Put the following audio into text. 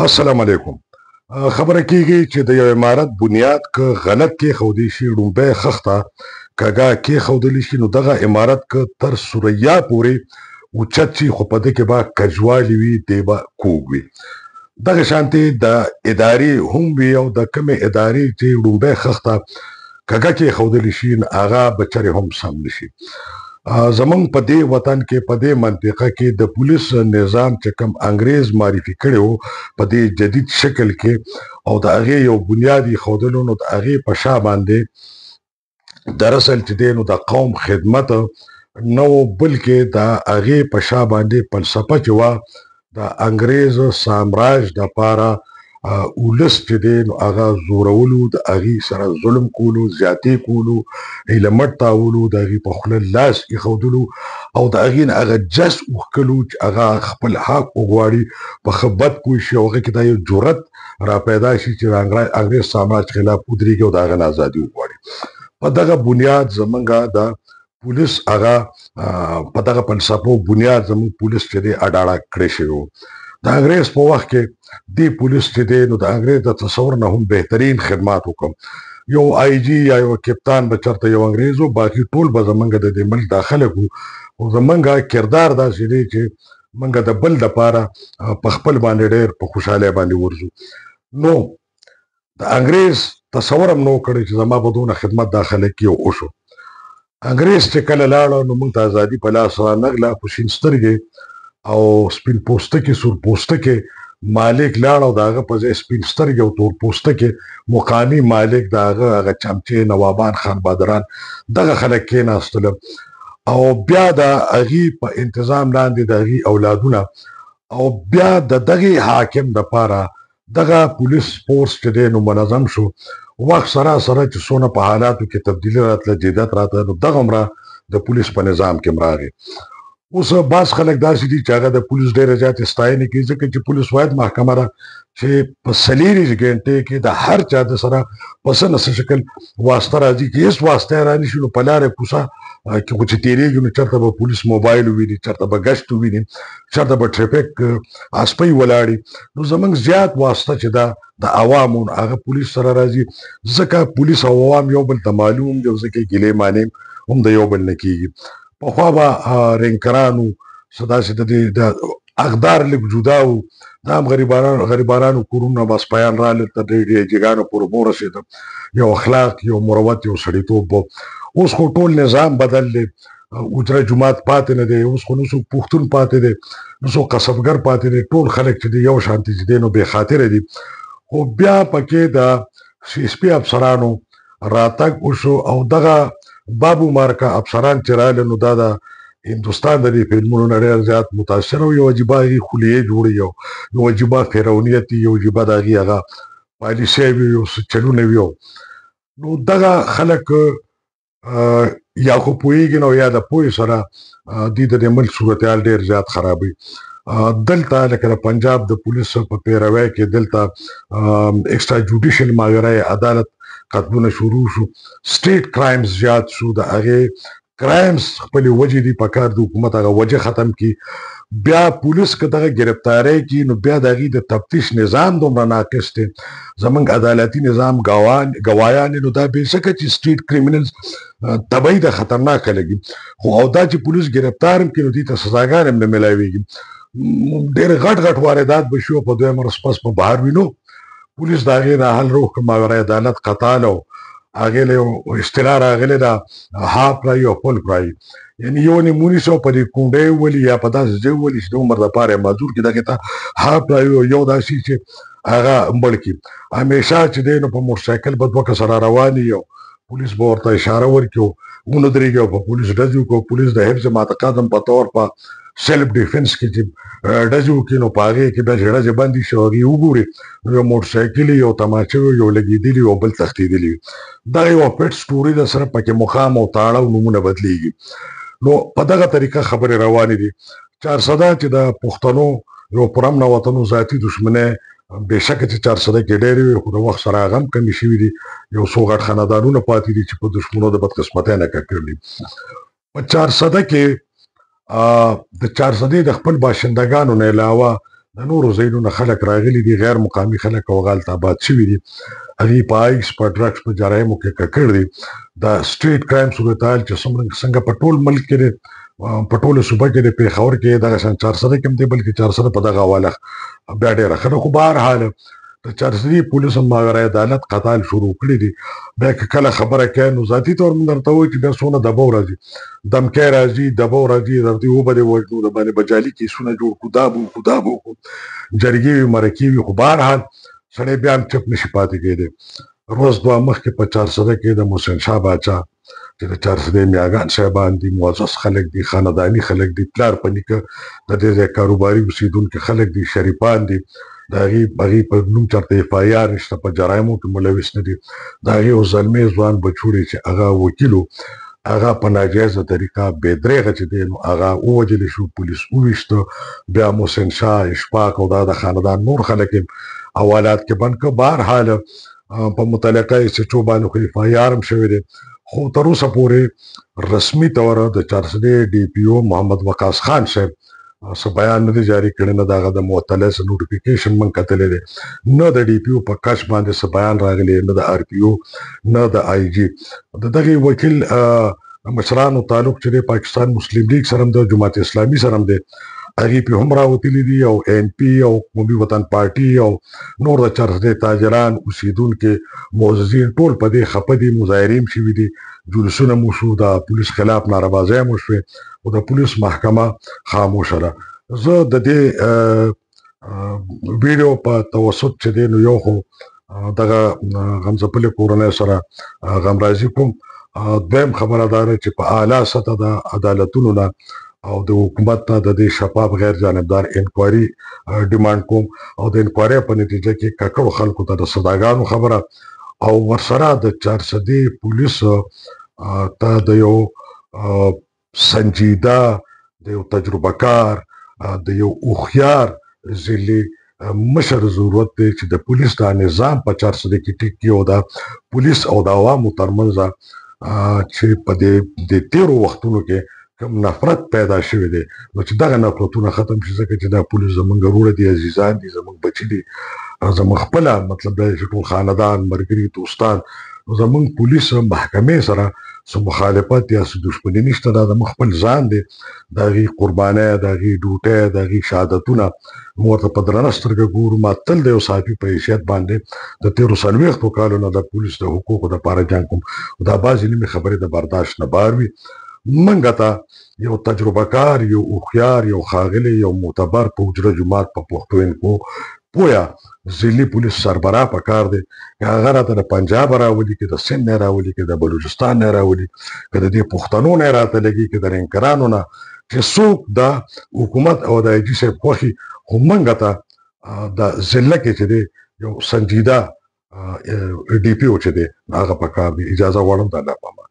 السلام علیکم. خبره کیږي چې د یو عمارت بنیاد که غلط کېښودی شي ړومبی خښته کږه کېښودلی شي نو دغه عمارت که تر ثریا پورې اوچت شي خو په ده کې به کجوالي وي دی به کوږ وي. دغه شانتې د ادارې هم وي او د کومې ادارې چې ړومبی خښته کږه کېښودلی شي نو هغه به چرې هم سم نشي. زمونږ په دې وطن کې په دې منطقه کې د پولیس نظام چې کوم انګریز معرفي کړی و په دې جدید شکل کې او د هغې یو بنیاد ایښودلو نو د هغې په شا باندې دراصل چې دی نو د قوم خدمت نه و بلکې د هغې په شا باندې فلسفه چې وه د انګریز سامراج دپاره ولس چې دی نو هغه زورولو د هغې سره ظلم کولو زیاتې کولو هیله مټ تاولو د هغې په خوله لاس ایښودلو او د هغې نه هغه جس اوښکلو چې هغه خپل حق وغواړي په ښه بد پوه شي او هغه کې دا یو جرت را پیدا شي چې د انګریز سامراج خلاف ودرېږي او د هغه نه ازادي وغواړي. په دغه بنیاد زمونږ د پولیس هغه په دغه فلسفو بنیاد زموږ پولیس چې دی اډاړه کړی شوی و. د انګریز په وخت کې دې پولیس چې دی نو د انګریز د تصور نه هم بهترین خدمات وکړ. یو آی جي یا یو کپتان به چېرته یو انګریز و باقي ټول به زمونږ د دې ملک دا خلک وو خو زمونږ کردار داسې دی چې مونږ د بل دپاره په خپل باندې ډېر په خوشحالۍ باندې ورځو. نو د انګریز تصور هم نه و کړی چې زما به دونه خدمت دا خلک کې وشو. انګریز چې کله لاړه نو موږ ته ازادي په لاس رانغله خو شین سترګې او سپین پوستکي سور پوستکي مالک لاړه او د هغه په ځای سپین سترګې او تور پوستکي مقامي مالک د هغه چمچې نوابان خان بادران دغه خلک کېناستله او بیا د هغې په انتظام لاندې د هغې اولادونه او بیا د دغې حاکم دپاره دغه پولیس فورس چې دی نو منظم شو. وخت سره سره چې څونه په حالاتو کې تبدیلي راتله جدت راتله نو دغه هم د پولیس په نظام کې هم راغی. اوس بعض خلک داسې دي چې هغه د پولیس ډېره زیاتې ستاینې کوي ځکه چې پولیس واحد محکمه ده چې په 24 ګنټې کې د هر چا د سره په څه نه څه شکل واسطه راځي چې هېڅ واسطه یې رانشي نو په لارې کوڅه کې خو چې تېرېږي نو چېرته به پولیس موبایل وویني چېرته به ګشت وویني چېرته به ټریفک اسپۍ ولاړي نو زموږ زیات واسطه چې ده د عوامو هغه پولیس سره راځي ځکه پولیس او عوام یو بل ته معلوم دي او ځکه ګیلې مانې هم د یو بل نه کېږي. پخوا به رینکرانو څه داسې د دې د اقدار لږ جدا وو دا هم غریبانو کورونه به سپیان راغلل تر جګانو پورې ورسېده یو اخلاق یو مروت یو سړیتوب و. اوس خو ټول نظام بدل دی اجره جومات پاتې نه دی اوس خو نه څوک پښتون پاتې دی نه څوک کسبګر پاتې دی ټول خلک چې دی یو شانتي چې دی نو بې خاطره دي. خو بیا پکې د سی اس پي افسرانو راتګ وشو او دغه بابو مارکه افسران چې راغله نو دا د هندوستان د دې فلمونو نه ډېر زیات متاثره و. یو عجیبه هغې خلیې جوړې یو عجیبه فرعونیت یو عجیبه د هغې هغه پالیسۍ وي یو څه چلونه وي نو دغه خلک یا خو پوهېږي نو یا د پوهې سره دوی د دې ملک صورتحال ډېر زیات خرابوي. دلته لکه د پنجاب د پولیسو په پیروۍ کې دلته ایکسټرا جوډیشل ماورای عدالت قتلونه شروع شو سټیټ کرایمز زیات شو د هغې کرایمز خپلې وجې دي پکار د حکومت هغه وجه ختم کړي. بیا پولیس که دغه ګرفتاری کړي نو بیا د هغې د تفتیش نظام دومره ناقص دی زموږ عدالتي نظام ګوایان نو دا بېشکه چې سټریټ کریمینلز طبعي ده خطرناکه لګي خو او دا چې پولیس ګرفتار هم کړي نو دوی ته سزاګان هم نه میلاویږي. ډېر غټ واردات به شي او په دویمه ورځ پس په بهر وي نو پولیس د هغې نه حل روغ که ماورای عدالت قتال او هغې له یو اصطلاح راغلې ده هاف پرایي او فل پرایي یعنې یو نیمونی سو په دې کونډۍ وولي یا په داسې ځای وولي چې د عمر دپاره یې معذور کړي دغې ته هاف پرایي او یو داسې چې هغه مړ کړي. همیشه چې دی نو په موټرسایکل به دوه کسه را روان وي او پولیس به ورته اشاره ورکړي او ودرېږي او په پولیس ډزې وکړي او پولیس د حفظ معتقد هم په طور په سیلف ډیفنس کې چې ډزې وکړي نو په هغې کې بیا چې ډزې بندې شي او هغې وګوري نو یو موټرسایکل یو تماچه وي یو لګېدلي او بل تښتېدلي وي. دغه یوه پټ سټوري ده سره پکې مقام او تاړه او نومونه بدلېږي. نو په دغه طریقه خبرې روانې دي. چارسده چې د پښتنو یو پرامنه وطنو ذاتي دشمنۍ بېشکه چې چارسده کې ډېرې وي خو د وخت سره هغه هم کمې شوي دي. یو څو غټ خاندانونه پاتې دي چې په دښمنو د بدقسمتۍ نه ککړ دي. په چارسده کې د چارسدې د خپل باشندګانو نه علاوه د نورو ځایونو نه خلک راغلي دي، غیر مقامي خلک او هغلته آباد شوي دي. هغوی په آیس په ډرګس په جرایمو کې ککړ دي. د سټریټ کرایم صورتحال چې څنګه په ټول ملک کې دی، په ټوله صوبه کې د پېښور کې دغه شان چارسده کې هم دی، بلکې چارسده په دغه حواله بیا ډېره ښه ده. خو بهرحال د چارسدي پولیسو ماغره عدالت قتال شروع کړي دي. بیا که کله خبره کوي نو ذاتي طور مونږ درته وایو چې بیا څونه دباو راځي، دمکی راځي، دباو راځي، درته وبه دې وژنو، د باندې به جعلي کیسونه جوړ کړو، دا به وکړو، دا به وکړو، جرګې وي، مرکې وي. خو بهرحال سړی بیا هم چپ نشي پاتې کېدی. روز دوه مخکې په چارسده کې د محسن شاه باچا چې د چارسدې میاګان صاحبان دي، معزز خلک دي، خانداني خلک دي، پلار په نیکه د دې ځای کاروباري اوسېدونکي خلک دي، شریفان دي. د هغې په نوم چېرته اف آی آر نشته، په جرایمو کې ملوث نه دي. د هغې یو زلمی ځوان بچوړی چې هغه وکیل و، هغه په ناجایزه طریقه بې دریغه چې دی نو هغه ووژلی شو، پولیس وویشته. بیا محسن شاه، اشفاق او دا د خاندان نور خلک یې حوالات کې بند کړه. بهرحال په متعلقه ایسچو باندې خو اف آی آر هم شوی دی، خو تر اوسه پورې رسمي طور د چارسدې ډي پي او محمد وقاص خان صاحب څه بیان نه دی جاري کړی، نه د هغه د معطلی څه نوټیفیکیشن موږ کتلی دی، نه د ډي پي او په کچ باندې څه بیان راغلی، نه د آر پي او، نه د آی جي. د دغې وکیل مشرانو تعلق چې دی پاکستان مسلم لیگ سره هم د جماعت اسلامي سره هم دی، هغې پې هم راوتلي دي، او این پي او قومي وطن پارټي او نور د چارسدې تاجران، اوسېدونکي، معززین ټول په دې خفه دي. مظاهرې هم شوي دي، جلوسونه مو شو، د پولیس خلاف ناربازۍ مو شوې، خو د پولیس محکمه خاموشه ده. زه د دې ویډیو په توسط چې دی نو یو خو دغه غمځپلې کورنۍ سره غمرازي کوم. دویم خبره دا ده چې په اعلی سطح د عدالتونو نه او د حکومت نه د دې شفاف غیر جانبدار انکوایري ډیمانډ کوم، او د انکوایرۍ په نتیجه کې ککړو خلکو ته د سزاګانو خبره، او ورسره د چارسدې پولیس ته د یو سنجیده، د یو تجربه کار، د یو هوښیار ضلعي مشر ضرورت دی چې د پولیس دا نظام په چارسده کې ټیک کړي، او د پولیس او د عوامو ترمنځ چې په دې تیرو وختونو کې کوم نفرت پیدا شوی دی نو چې دغه نفرتونه ختم شي، ځکه چې دا پولیس زموږ وروڼه دي، عزیزان دي، زموږ بچي دي، زموږ خپله مطلب دا چې ټول خاندان، ملګري، دوستان. زموږ پولیس محکمې سره څه مخالفت یا څه دشمني نشته، دا زموږ خپل ځان دی، د هغې قربانۍ، د هغې ډوټۍ، د هغې شهادتونه موږ ورته په درنه سترګه ګورو. ما تل د یو صحافي په حیثیت باندې د تېرو 40 کالو نه د پولیس د حقوقو دپاره جنګ کوم. دا بعضې نیمې خبرې د برداشت نه بار وي. منګه ته یو تجربه کار، یو هوښیار، یو ښاغلی، یو معتبر په حجره جومات په پښتو انکو پویه ضلعي پولیس سربراه پکار دی، که هغه راته د پنجاب راولي، که د سند نه راولي، که د بلوچستان نه راولي، که د دې پښتنو نه راته لګي، که د رینکرانو نه، چې څوک د حکومت او د آی جي صاحب خوښي، خو منګه ته د ضلع کې چې دی یو سنجیده ډي پي او چې دی هغه پکار دی. اجازه غواړم، د الله په امان.